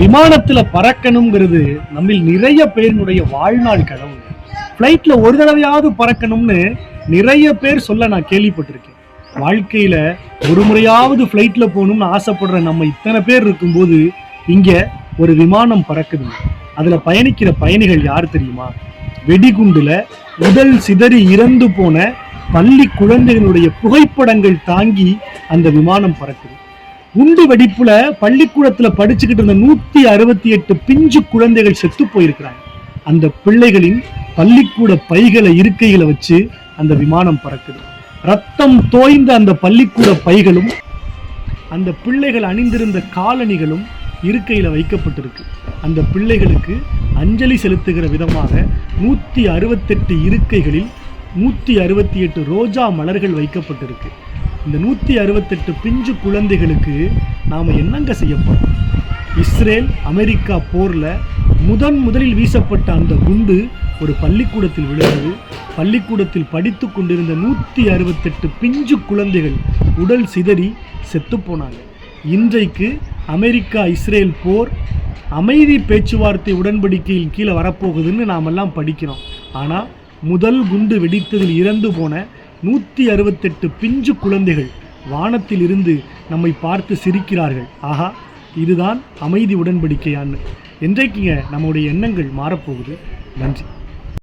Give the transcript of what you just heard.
விமானத்துல பறக்கணுங்கிறது நம்மில் நிறைய பேரினுடைய வாழ்நாள் கனவு. ஃப்ளைட்ல ஒரு தடவையாவது பறக்கணும்னு நிறைய பேர் சொல்ல நான் கேள்விப்பட்டிருக்கேன். வாழ்க்கையில ஒரு முறையாவது ஃப்ளைட்ல போகணும்னு ஆசைப்படுற நம்ம இத்தனை பேர் இருக்கும்போது இங்க ஒரு விமானம் பறக்குது. அதுல பயணிக்கிற பயணிகள் யார் தெரியுமா? வெடிகுண்டுல உடல் சிதறி இறந்து போன பள்ளி குழந்தைகளுடைய புகைப்படங்கள் தாங்கி அந்த விமானம் பறக்குது. குண்டு வெடிப்புல பள்ளிக்கூடத்துல படிச்சுக்கிட்டு இருந்த 168 பிஞ்சு குழந்தைகள் செத்து போயிருக்கிறாங்க. அந்த பிள்ளைகளின் பள்ளிக்கூட பைகளை இருக்கைகளை வச்சு அந்த விமானம் பறக்குது. ரத்தம் தோய்ந்த அந்த பள்ளிக்கூட பைகளும் அந்த பிள்ளைகள் அணிந்திருந்த காலணிகளும் இருக்கையில வைக்கப்பட்டிருக்கு. அந்த பிள்ளைகளுக்கு அஞ்சலி செலுத்துகிற விதமாக 168 இருக்கைகளில் 168 ரோஜா மலர்கள் வைக்கப்பட்டிருக்கு. இந்த 168 பிஞ்சு குழந்தைகளுக்கு நாம என்னங்க செய்ய போறோம்? இஸ்ரேல் அமெரிக்கா போர்ல முதலில் வீசப்பட்ட அந்த குண்டு ஒரு பள்ளிக்கூடத்தில் விழுந்தது. பள்ளிக்கூடத்தில் படித்து கொண்டிருந்த 168 பிஞ்சு குழந்தைகள் உடல் சிதறி செத்து போனாங்க. இன்றைக்கு அமெரிக்கா இஸ்ரேல் போர் அமைதி பேச்சுவார்த்தை உடன்படிக்கையில் கீழே வரப்போகுதுன்னு நாமெல்லாம் படிக்கிறோம். ஆனால் முதல் குண்டு வெடித்ததில் இறந்து போன 168 பிஞ்சு குழந்தைகள் வானத்தில் இருந்து நம்மை பார்த்து சிரிக்கிறார்கள். ஆஹா, இதுதான் அமைதி உடன்படிக்கையான்னு. என்றைக்குங்க நம்முடைய எண்ணங்கள் மாறப்போகுது? நன்றி.